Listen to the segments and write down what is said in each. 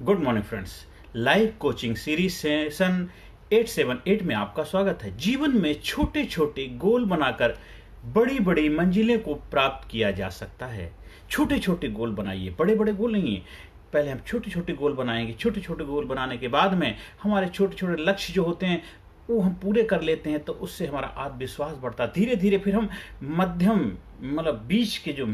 Good morning friends. Live coaching series session 878 में आपका स्वागत है। जीवन में छोटे छोटे गोल बनाकर बड़ी बड़ी मंजिलें को प्राप्त किया जा सकता है। छोटे छोटे गोल बनाइए, बड़े बड़े गोल नहीं है। पहले हम छोटे छोटे गोल बनाएंगे। छोटे छोटे गोल बनाने के बाद में हमारे छोटे छोटे लक्ष्य जो होते हैं वो हम पूरे कर लेते हैं, तो उससे हमारा आत्मविश्वास बढ़ता है। धीरे धीरे फिर हम मध्यम मतलब बीच के जो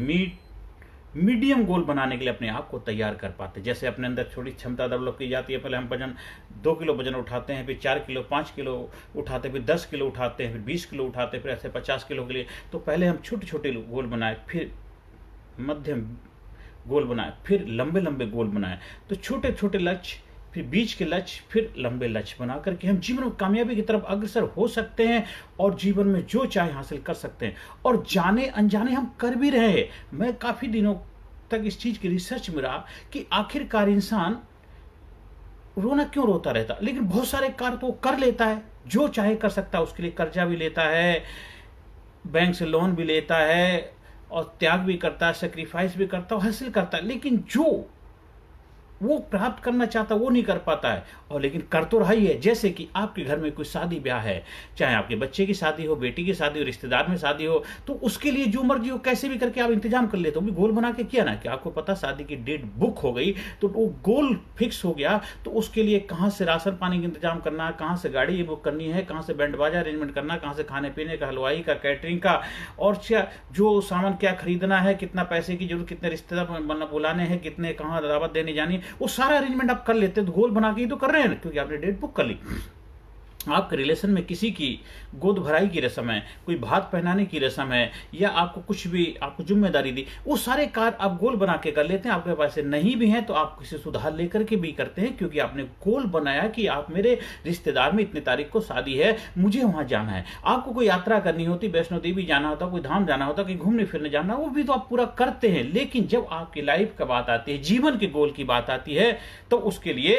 मीडियम गोल बनाने के लिए अपने आप को तैयार कर पाते हैं। जैसे अपने अंदर छोटी क्षमता डेवलप की जाती है। पहले हम वजन 2 किलो वजन उठाते हैं, फिर 4 किलो 5 किलो उठाते हैं, फिर 10 किलो उठाते हैं, फिर 20 किलो उठाते हैं, फिर ऐसे 50 किलो के लिए। तो पहले हम छोटे छोटे गोल बनाए, फिर मध्यम गोल बनाए, फिर लंबे लंबे गोल बनाए। तो छोटे छोटे लक्ष्य, फिर बीच के लक्ष्य, फिर लंबे लक्ष्य बना करके हम जीवन में कामयाबी की तरफ अग्रसर हो सकते हैं और जीवन में जो चाहे हासिल कर सकते हैं। और जाने अनजाने हम कर भी रहे हैं। मैं काफी दिनों तक इस चीज की रिसर्च में रहा कि आखिरकार इंसान रोना क्यों रोता रहता, लेकिन बहुत सारे कार्य तो कर लेता है, जो चाहे कर सकता है। उसके लिए कर्जा भी लेता है, बैंक से लोन भी लेता है, और त्याग भी करता है, सेक्रीफाइस भी करता है, हासिल करता है। लेकिन जो वो प्राप्त करना चाहता वो नहीं कर पाता है, और लेकिन कर तो रहा ही है। जैसे कि आपके घर में कोई शादी ब्याह है, चाहे आपके बच्चे की शादी हो, बेटी की शादी हो, रिश्तेदार में शादी हो, तो उसके लिए जो मर्जी हो कैसे भी करके आप इंतजाम कर लेते हो। गोल बना के किया ना कि आपको पता शादी की डेट बुक हो गई, तो वो गोल फिक्स हो गया। तो उसके लिए कहाँ से राशन पानी का इंतजाम करना, कहाँ से गाड़ी बुक करनी है, कहाँ से बैंड बाजा अरेंजमेंट करना, कहाँ से खाने पीने का, हलवाई का, कैटरिंग का, और जो सामान क्या खरीदना है, कितना पैसे की जरूरत, कितने रिश्तेदार बुलाने हैं, कितने कहाँ दावत देने जानी, वो सारा अरेंजमेंट आप कर लेते हैं। तो गोल बना के ही तो कर रहे हैं, क्योंकि आपने डेट बुक कर ली। आपके रिलेशन में किसी की गोद भराई की रस्म है, कोई भात पहनाने की रस्म है, या आपको कुछ भी आपको जिम्मेदारी दी, वो सारे कार्य आप गोल बना के कर लेते हैं। आपके पास नहीं भी हैं तो आप किसी सुधार लेकर के भी करते हैं, क्योंकि आपने गोल बनाया कि आप मेरे रिश्तेदार में इतनी तारीख को शादी है, मुझे वहां जाना है। आपको कोई यात्रा करनी होती, वैष्णो देवी जाना होता, कोई धाम जाना होता, कहीं घूमने फिरने जाना, वो भी तो आप पूरा करते हैं। लेकिन जब आपकी लाइफ का बात आती है, जीवन के गोल की बात आती है, तो उसके लिए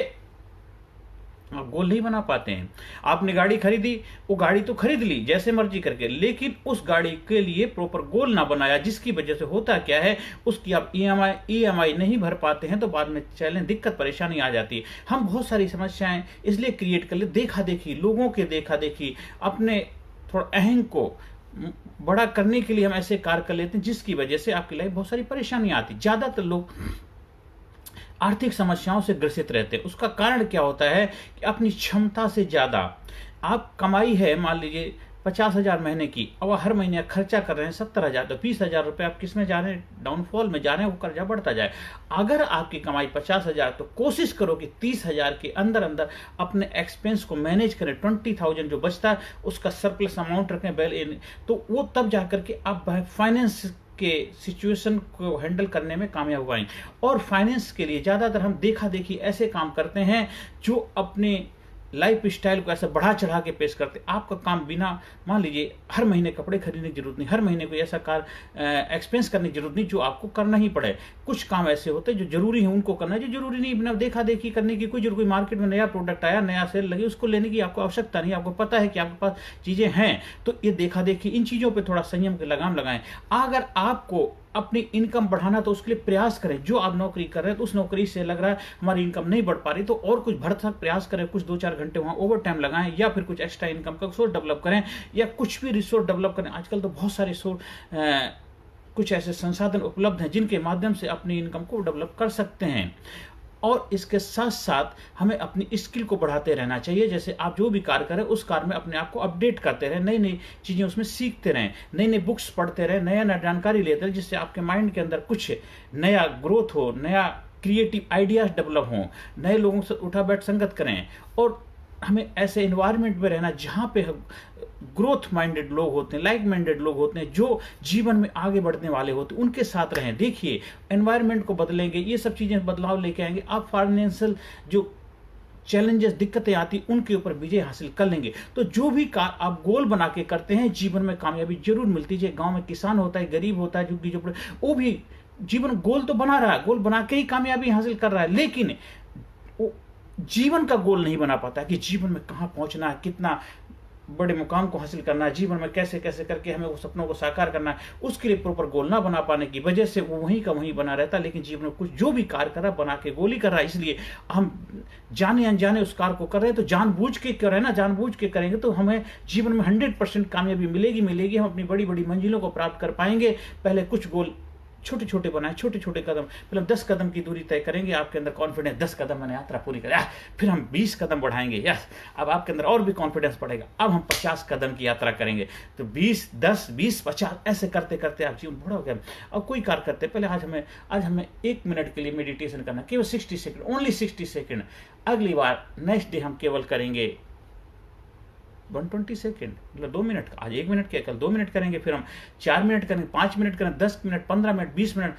आप गोल नहीं बना पाते हैं। आपने गाड़ी खरीदी, वो गाड़ी तो खरीद ली जैसे मर्जी करके, लेकिन उस गाड़ी के लिए प्रॉपर गोल ना बनाया, जिसकी वजह से होता क्या है, उसकी आप ईएमआई नहीं भर पाते हैं, तो बाद में चैलेंज, दिक्कत, परेशानी आ जाती है। हम बहुत सारी समस्याएं इसलिए क्रिएट कर ले, देखा देखी, लोगों के देखा देखी, अपने थोड़ा अहम को बड़ा करने के लिए हम ऐसे कार्य कर लेते हैं, जिसकी वजह से आपकी लाइफ बहुत सारी परेशानियां आती। ज्यादातर लोग आर्थिक समस्याओं से ग्रसित रहते हैं। उसका कारण क्या होता है कि अपनी क्षमता से ज्यादा आप कमाई है, मान लीजिए 50,000 महीने की, अब हर महीने खर्चा कर रहे हैं 70,000, तो 20,000 रुपए आप किस में जा रहे हैं, डाउनफॉल में जा रहे हैं, वो कर्जा बढ़ता जाए। अगर आपकी कमाई 50,000, तो कोशिश करो कि 30,000 के अंदर अंदर अपने एक्सपेंस को मैनेज करें। 20,000 जो बचता है उसका सरप्लस अमाउंट रखें, तो वो तब जाकर के आप फाइनेंस के सिचुएशन को हैंडल करने में कामयाब हुए। और फाइनेंस के लिए ज्यादातर हम देखा देखी ऐसे काम करते हैं जो अपने लाइफ स्टाइल को ऐसा बढ़ा चढ़ा के पेश करते। आपका काम बिना, मान लीजिए हर महीने कपड़े खरीदने की जरूरत नहीं, हर महीने कोई ऐसा कार एक्सपेंस करने की जरूरत नहीं जो आपको करना ही पड़े। कुछ काम ऐसे होते हैं जो जरूरी है, उनको करना है। जो जरूरी नहीं, बिना देखा देखी करने की कोई जरूरत। कोई मार्केट में नया प्रोडक्ट आया, नया सेल लगी, उसको लेने की आपको आवश्यकता नहीं। आपको पता है कि आपके पास चीजें हैं, तो ये देखा देखी, इन चीजों पर थोड़ा संयम के लगाम लगाएं। अगर आपको अपनी इनकम बढ़ाना, तो उसके लिए प्रयास करें। जो आप नौकरी कर रहे हैं, तो उस नौकरी से लग रहा है हमारी इनकम नहीं बढ़ पा रही, तो और कुछ भरसक प्रयास करें। कुछ 2-4 घंटे वहां ओवर टाइम लगाएं, या फिर कुछ एक्स्ट्रा इनकम का सोर्स डेवलप करें, या कुछ भी रिसोर्स डेवलप करें। आजकल तो बहुत सारे कुछ ऐसे संसाधन उपलब्ध हैं जिनके माध्यम से अपनी इनकम को डेवलप कर सकते हैं। और इसके साथ साथ हमें अपनी स्किल को बढ़ाते रहना चाहिए। जैसे आप जो भी कार्य करें, उस कार्य में अपने आप को अपडेट करते रहें, नई नई चीजें उसमें सीखते रहें, नई नई बुक्स पढ़ते रहें, नया नया जानकारी लेते रहें, जिससे आपके माइंड के अंदर कुछ नया ग्रोथ हो, नया क्रिएटिव आइडियाज डेवलप हो, नए लोगों से उठा बैठ संगत करें। और हमें ऐसे एनवायरनमेंट में रहना जहां पे ग्रोथ माइंडेड लोग होते हैं, लाइक माइंडेड लोग होते हैं, जो जीवन में आगे बढ़ने वाले होते हैं, उनके साथ रहें। देखिए, एनवायरनमेंट को बदलेंगे, ये सब चीजें बदलाव लेके आएंगे, आप फाइनेंशियल जो चैलेंजेस, दिक्कतें आती, उनके ऊपर विजय हासिल कर लेंगे। तो जो भी आप गोल बना के करते हैं, जीवन में कामयाबी जरूर मिलती है। गांव में किसान होता है, गरीब होता है, झुग्गी झोपड़े, वो भी जीवन गोल तो बना रहा है, गोल बना के ही कामयाबी हासिल कर रहा है, लेकिन वो जीवन का गोल नहीं बना पाता कि जीवन में कहां पहुंचना है, कितना बड़े मुकाम को हासिल करना है, जीवन में कैसे कैसे करके हमें वो सपनों को साकार करना है, उसके लिए प्रॉपर गोल ना बना पाने की वजह से वो वहीं का वहीं बना रहता है। लेकिन जीवन में कुछ जो भी कार्य कर रहा है बना के गोल ही कर रहा है। इसलिए हम जाने अनजाने उस कार्य को कर रहे हैं, तो जानबूझ के कर रहे हैं ना, जानबूझ के करेंगे तो हमें जीवन में 100% कामयाबी मिलेगी। हम अपनी बड़ी बड़ी मंजिलों को प्राप्त कर पाएंगे। पहले कुछ गोल छोटे छोटे बनाए, छोटे छोटे कदम, पहले 10 कदम की दूरी तय करेंगे, आपके अंदर कॉन्फिडेंस, 10 कदम मैंने यात्रा पूरी करी, फिर हम 20 कदम बढ़ाएंगे, यस, अब आपके अंदर और भी कॉन्फिडेंस बढ़ेगा, अब हम 50 कदम की यात्रा करेंगे। तो 20, 10, 20, 50 ऐसे करते करते आप जीवन बड़ा हो गया। अब कोई कार्य करते पहले आज हमें 1 मिनट के लिए मेडिटेशन करना, केवल 60 सेकंड, ओनली 60 सेकंड। अगली बार नेक्स्ट डे हम केवल करेंगे 120 सेकेंड, मतलब 2 मिनट का। आज 1 मिनट किया, कल 2 मिनट करेंगे, फिर हम 4 मिनट करेंगे, 5 मिनट करेंगे, 10 मिनट, 15 मिनट, 20 मिनट।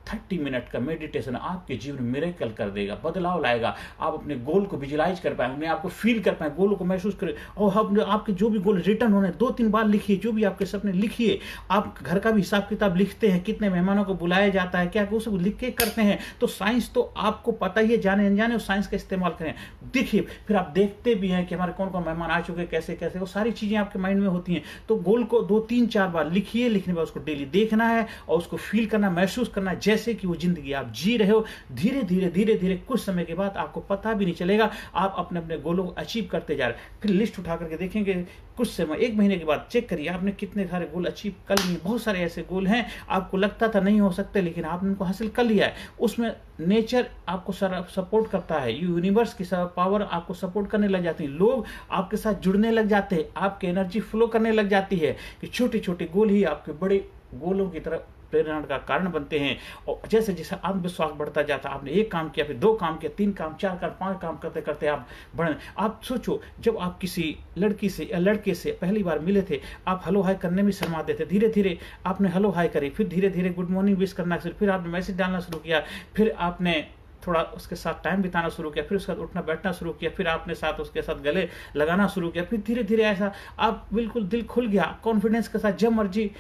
30 मिनट का मेडिटेशन आपके जीवन में मिरेकल कर देगा, बदलाव लाएगा। आप अपने गोल को विजुलाइज कर पाएंगे, अपने आप को फील कर पाएंगे, गोलों को महसूस करें। और आपके जो भी गोल रिटर्न होने 2-3 बार लिखिए, जो भी आपके सपने लिखिए। आप घर का भी हिसाब किताब लिखते हैं, कितने मेहमानों को बुलाया जाता है, क्या वो सब लिख के करते हैं। तो साइंस तो आपको पता ही है, जाने अनजाने उस साइंस का इस्तेमाल करें। देखिए, फिर आप देखते भी हैं कि हमारे कौन कौन मेहमान आ चुके, कैसे कैसे, वो सारी चीजें आपके माइंड में होती हैं। तो गोल को 2-3-4 बार लिखिए, लिखने के बाद उसको डेली देखना है और उसको फील करना, महसूस करना, जैसे कि वो जिंदगी आप जी रहे हो। धीरे धीरे धीरे धीरे कुछ समय के बाद आपको पता भी नहीं चलेगा, आप अपने अपने गोलों को अचीव करते जा रहे हैं। फिर लिस्ट उठा करके देखेंगे कुछ समय, 1 महीने के बाद चेक करिए आपने कितने सारे गोल अचीव कर लिए। बहुत सारे ऐसे गोल हैं आपको लगता था नहीं हो सकते, लेकिन आपने उनको हासिल कर लिया है। उसमें नेचर आपको सपोर्ट करता है, यूनिवर्स की पावर आपको सपोर्ट करने लग जाती है, लोग आपके साथ जुड़ने लग जाते हैं, आपकी एनर्जी फ्लो करने लग जाती है कि छोटे छोटे गोल ही आपके बड़े गोलों की तरफ प्रेरणा का कारण बनते हैं। और जैसे जैसे आत्मविश्वास बढ़ता जाता है, आपने 1 काम किया, फिर 2 काम किया, 3 काम, 4 काम, 5 काम करते करते आप बढ़े। आप सोचो, जब आप किसी लड़की से या लड़के से पहली बार मिले थे, आप हेलो हाय करने में शर्माते थे। धीरे धीरे आपने हेलो हाय करी, फिर धीरे धीरे गुड मॉर्निंग विश करना शुरू, फिर आपने मैसेज डालना शुरू किया, फिर आपने थोड़ा उसके साथ टाइम बिताना शुरू किया, फिर उसके साथ उठना बैठना शुरू किया, फिर आपने साथ उसके साथ गले लगाना शुरू किया, फिर धीरे धीरे ऐसा आप बिल्कुल दिल खुल गया, कॉन्फिडेंस के साथ जब मर्जी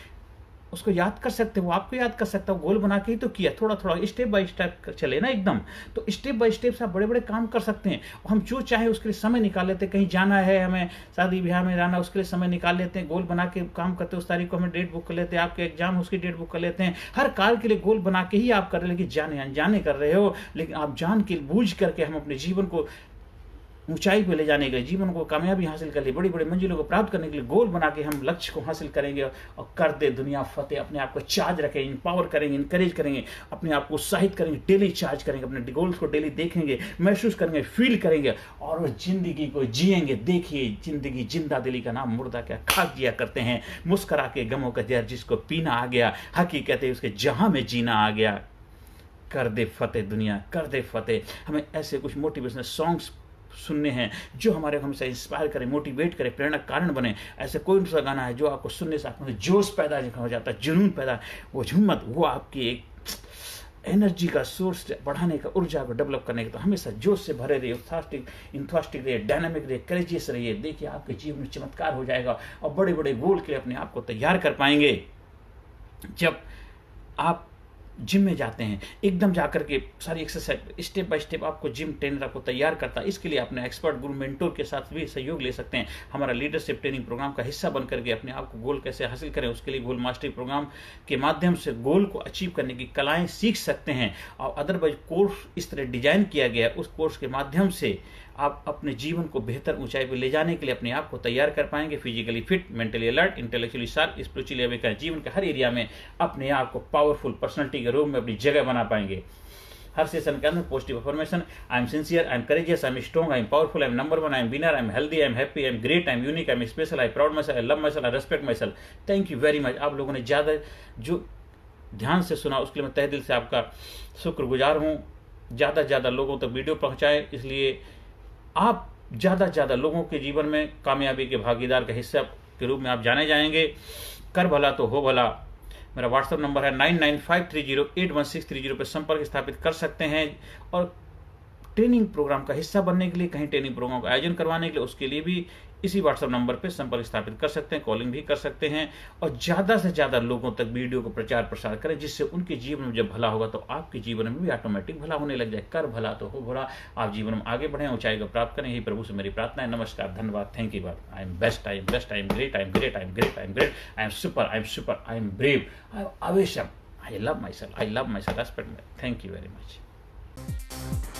उसको याद कर सकते हो, आपको याद कर सकता हो। गोल बना के ही तो किया, थोड़ा थोड़ा स्टेप बाय स्टेप चले ना एकदम, तो स्टेप बाय स्टेप से आप बड़े बड़े काम कर सकते हैं। हम जो चाहे उसके लिए समय निकाल लेते हैं, कहीं जाना है हमें, शादी ब्याह में जाना, उसके लिए समय निकाल लेते हैं, गोल बना के काम करते हैं, उस तारीख को हमें डेट बुक कर लेते हैं, आपके एग्जाम उसकी डेट बुक कर लेते हैं। हर कार्य के लिए गोल बना के ही आप कर रहे हैं, लेकिन जाने अनजाने कर रहे हो। लेकिन आप जान के बूझ करके हम अपने जीवन को ऊंचाई पे ले जाने के लिए, जीवन को कामयाबी हासिल कर लिए, बड़ी बड़ी मंजिलों को प्राप्त करने के लिए गोल बना के हम लक्ष्य को हासिल करेंगे और कर दे दुनिया फतेह। अपने आप को चार्ज रखें, इंपावर करेंगे, इंकरेज करेंगे, अपने आप को उत्साहित करेंगे, डेली चार्ज करेंगे, अपने गोल्स को डेली देखेंगे, महसूस करेंगे, फील करेंगे और वो जिंदगी को जिएंगे। देखिए, जिंदगी जिंदा दिली का नाम मुर्दा क्या खाक जिया करते हैं। मुस्करा के गमों का जहर जिसको पीना आ गया, हकीकत है उसके जहां में जीना आ गया। कर दे फतेह दुनिया, कर दे फतेह। हमें ऐसे कुछ मोटिवेशनल सॉन्ग्स सुनने हैं जो हमारे हमेशा इंस्पायर करें, मोटिवेट करें, प्रेरणा कारण बने। ऐसे कोई सा गाना है जो आपको सुनने से आपको जोश पैदा हो जाता है, जुनून पैदा, वो हिम्मत, वो आपकी एक एनर्जी का सोर्स बढ़ाने का, ऊर्जा को डेवलप करने का। तो हमेशा जोश से भरे रहिए, इंथास्टिक रहिए, डायनामिक रहिए, करेजियस रहिए। देखिए, आपके जीवन में चमत्कार हो जाएगा और बड़े बड़े गोल के लिए अपने आप को तैयार कर पाएंगे। जब आप जिम में जाते हैं, एकदम जाकर के सारी एक्सरसाइज स्टेप बाय स्टेप आपको जिम ट्रेनर आपको तैयार करता है। इसके लिए अपने एक्सपर्ट गुरु मेंटोर के साथ भी सहयोग ले सकते हैं। हमारा लीडरशिप ट्रेनिंग प्रोग्राम का हिस्सा बन करके अपने आप को गोल कैसे हासिल करें, उसके लिए गोल मास्टरी प्रोग्राम के माध्यम से गोल को अचीव करने की कलाएं सीख सकते हैं। और अदरवाइज कोर्स इस तरह डिजाइन किया गया, उस कोर्स के माध्यम से आप अपने जीवन को बेहतर ऊंचाई पर ले जाने के लिए अपने आप को तैयार कर पाएंगे। Physically fit, mentally alert, intellectually sharp, spiritually awaken, जीवन के हर एरिया में अपने आप को पावरफुल पर्सनालिटी के रूप में अपनी जगह बना पाएंगे। हर सेशन के अंदर positive affirmation, I am sincere, I am courageous, I am strong, I am powerful, I am number 1, I am winner, I am healthy, I am happy, I am great, I M unique, I am special, I proud my self, I love my self, I respect my self. Thank you very much. आप लोगों ने ज़्यादा जो ध्यान से सुना उसके लिए मैं तहे दिल से आपका शुक्रगुजार हूँ। ज़्यादा से ज़्यादा लोगों तक वीडियो पहुँचाएँ, इसलिए आप ज़्यादा से ज़्यादा लोगों के जीवन में कामयाबी के भागीदार का हिस्सा के रूप में आप जाने जाएंगे। कर भला तो हो भला। मेरा व्हाट्सएप नंबर है 9953081630 पर संपर्क स्थापित कर सकते हैं। और ट्रेनिंग प्रोग्राम का हिस्सा बनने के लिए, कहीं ट्रेनिंग प्रोग्राम का आयोजन करवाने के लिए, उसके लिए भी इसी व्हाट्सएप नंबर पे संपर्क स्थापित कर सकते हैं, कॉलिंग भी कर सकते हैं और ज़्यादा से ज़्यादा लोगों तक वीडियो को प्रचार प्रसार करें, जिससे उनके जीवन में जब भला होगा तो आपके जीवन में भी ऑटोमेटिक भला होने लग जाए। कर भला तो हो भला, आप जीवन में आगे बढ़ें, ऊंचाई को प्राप्त करें, यही प्रभु से मेरी प्रार्थना है। नमस्कार, धन्यवाद, thank you. I am best, I am best, I am great, I am great, I am great, I am great, I am super, I am super, I am brave, I am awesome, I love myself. I love myself. Respect me. Thank you very much.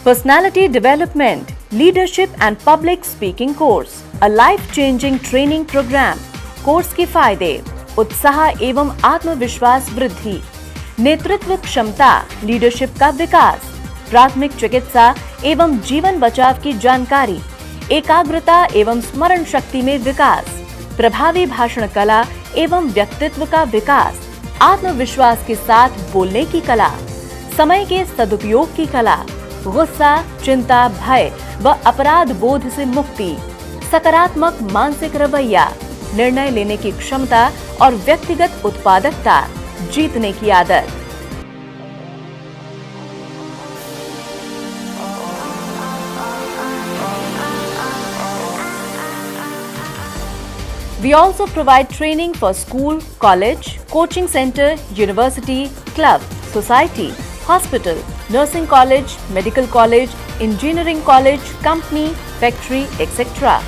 Personality Development, Leadership and Public Speaking Course, a life-changing training program. Course के फायदे: उत्साह एवं आत्मविश्वास वृद्धि, नेतृत्व क्षमता, leadership का विकास, प्राथमिक चिकित्सा एवं जीवन बचाव की जानकारी, एकाग्रता एवं स्मरण शक्ति में विकास, प्रभावी भाषण कला एवं व्यक्तित्व का विकास, आत्मविश्वास के साथ बोलने की कला, समय के सदुपयोग की कला, गुस्सा, चिंता, भय व अपराध बोध से मुक्ति, सकारात्मक मानसिक रवैया, निर्णय लेने की क्षमता और व्यक्तिगत उत्पादकता, जीतने की आदत। We also provide training for school, college, coaching center, university, club, society, hospital, nursing college, medical college, engineering college, company, factory, etc.